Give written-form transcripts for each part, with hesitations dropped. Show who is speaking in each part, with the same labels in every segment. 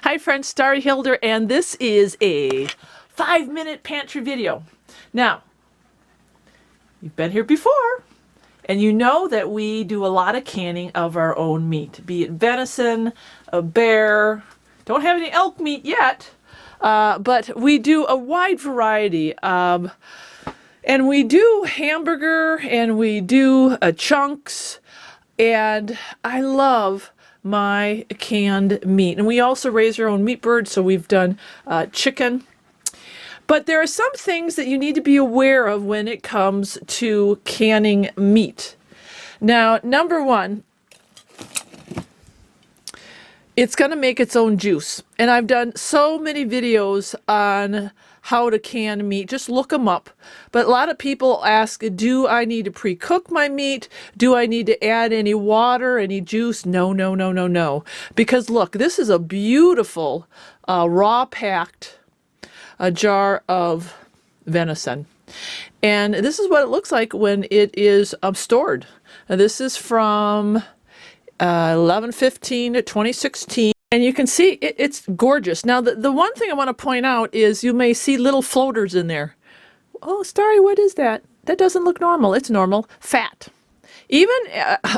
Speaker 1: Hi friends, Starry Hilder, and this is a 5-minute pantry video. Now, you've been here before, and you know that we do a lot of canning of our own meat, be it venison, a bear. Don't have any elk meat yet, but we do a wide variety. And we do hamburger, and we do chunks, and I love my canned meat. And we also raise our own meat birds, so we've done chicken. But there are some things that you need to be aware of when it comes to canning meat. Now, number one, it's going to make its own juice. And I've done so many videos on how to can meat. Just look them up. But a lot of people ask, do I need to pre-cook my meat? Do I need to add any water, any juice? No, no, no, no, no. Because look, this is a beautiful raw packed jar of venison. And this is what it looks like when it is stored. Now, this is from 11/15 2016. And you can see it's gorgeous. Now, the one thing I want to point out is you may see little floaters in there. Oh, Starry, what is that? That doesn't look normal. It's normal. Fat. Even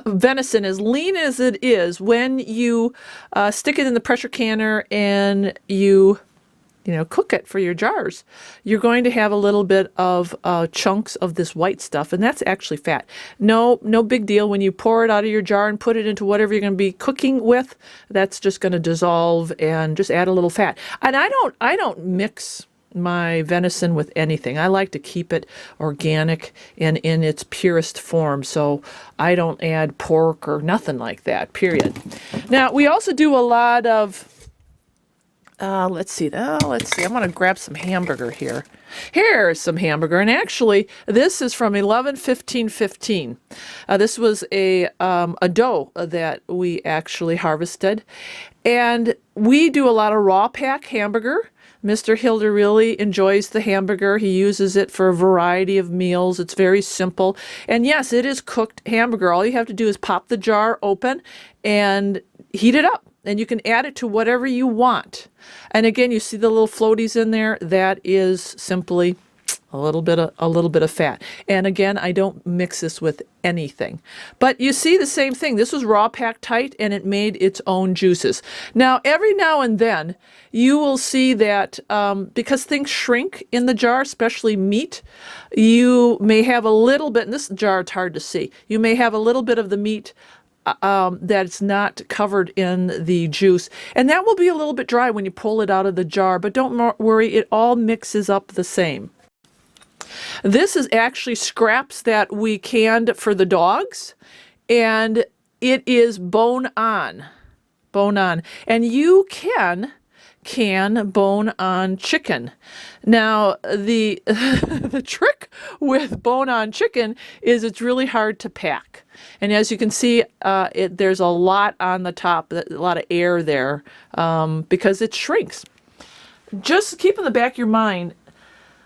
Speaker 1: venison, as lean as it is, when you stick it in the pressure canner and you cook it for your jars, you're going to have a little bit of chunks of this white stuff, and that's actually fat. No big deal. When you pour it out of your jar and put it into whatever you're going to be cooking with, that's just going to dissolve and just add a little fat. And I don't mix my venison with anything. I like to keep it organic and in its purest form, so I don't add pork or nothing like that, period. Now, we also do a lot of let's see. I'm going to grab some hamburger here. Here's some hamburger. And actually, this is from 11/15/15. This was a doe that we actually harvested. And we do a lot of raw pack hamburger. Mr. Hilder really enjoys the hamburger. He uses it for a variety of meals. It's very simple. And yes, it is cooked hamburger. All you have to do is pop the jar open and heat it up. And you can add it to whatever you want. And again, you see the little floaties in there. That is simply a little bit of fat. And again, I don't mix this with anything. But you see the same thing. This was raw packed tight, and it made its own juices. Now, every now and then, you will see that because things shrink in the jar, especially meat, you may have a little bit, and this jar it's hard to see, you may have a little bit of the meat that's not covered in the juice. And that will be a little bit dry when you pull it out of the jar, but don't worry, it all mixes up the same. This is actually scraps that we canned for the dogs, and it is bone on. Bone on. And you can bone-on chicken. Now, the the trick with bone-on chicken is it's really hard to pack. And as you can see, there's a lot on the top, a lot of air there, because it shrinks. Just keep in the back of your mind,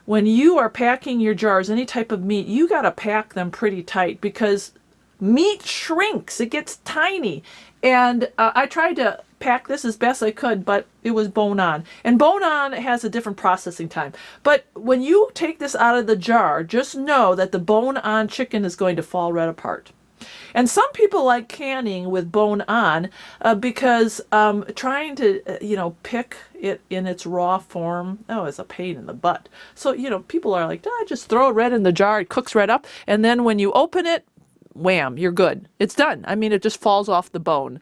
Speaker 1: when you are packing your jars, any type of meat, you got to pack them pretty tight because meat shrinks. It gets tiny. And I tried to pack this as best I could, but it was bone-on. And bone-on has a different processing time. But when you take this out of the jar, just know that the bone-on chicken is going to fall right apart. And some people like canning with bone-on because trying to, pick it in its raw form, it's a pain in the butt. So, people are like, just throw it right in the jar. It cooks right up. And then when you open it, wham, you're good. It's done. I mean, it just falls off the bone.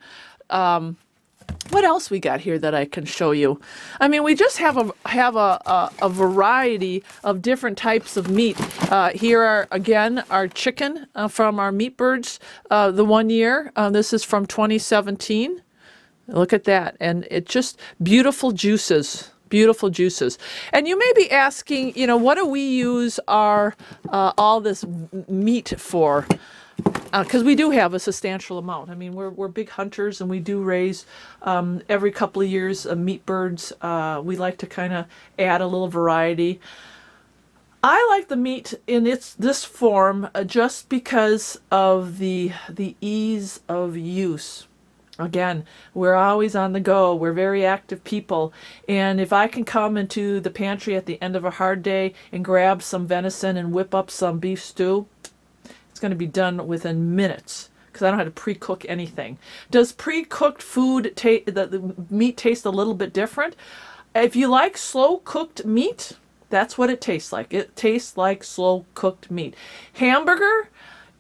Speaker 1: What else we got here that I can show you? I mean, we just have a variety of different types of meat. Here are, again, our chicken from our meat birds, the 1 year. This is from 2017. Look at that. And it's just beautiful juices. Beautiful juices. And you may be asking, what do we use our all this meat for? Because we do have a substantial amount. I mean, we're big hunters, and we do raise every couple of years meat birds. We like to kind of add a little variety. I like the meat in this form just because of the ease of use. Again, we're always on the go. We're very active people. And if I can come into the pantry at the end of a hard day and grab some venison and whip up some beef stew, it's going to be done within minutes because I don't have to pre-cook anything. Does pre-cooked food, the meat taste a little bit different? If you like slow-cooked meat, that's what it tastes like. It tastes like slow-cooked meat. Hamburger,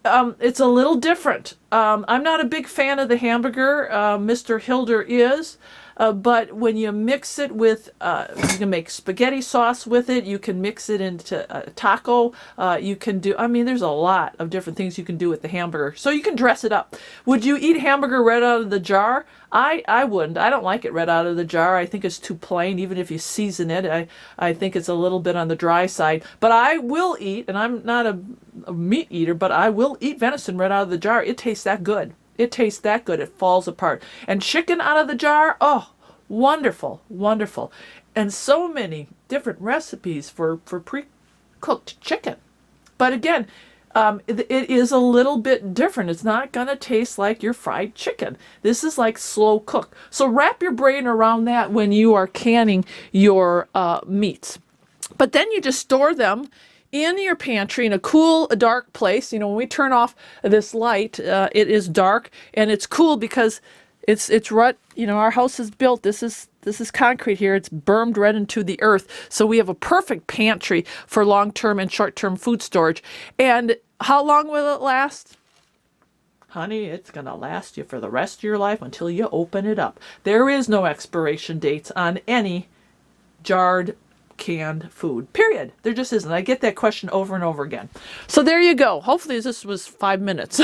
Speaker 1: it's a little different. I'm not a big fan of the hamburger. Mr. Hilder is. But when you mix it with, you can make spaghetti sauce with it. You can mix it into a taco. You can do, I mean, there's a lot of different things you can do with the hamburger. So you can dress it up. Would you eat hamburger right out of the jar? I wouldn't. I don't like it right out of the jar. I think it's too plain. Even if you season it, I think it's a little bit on the dry side. But I will eat, and I'm not a meat eater, but I will eat venison right out of the jar. It tastes that good. It tastes that good. It falls apart. And chicken out of the jar, oh, wonderful, wonderful. And so many different recipes for pre-cooked chicken. But again, it is a little bit different. It's not going to taste like your fried chicken. This is like slow cook. So wrap your brain around that when you are canning your meats. But then you just store them in your pantry in a cool, dark place. You know, when we turn off this light, it is dark and it's cool because it's right. You know, our house is built. This is concrete here. It's bermed right into the earth. So we have a perfect pantry for long-term and short-term food storage. And how long will it last? Honey, it's going to last you for the rest of your life until you open it up. There is no expiration dates on any jarred canned food, period. There just isn't. I get that question over and over again. So there you go. Hopefully this was 5 minutes.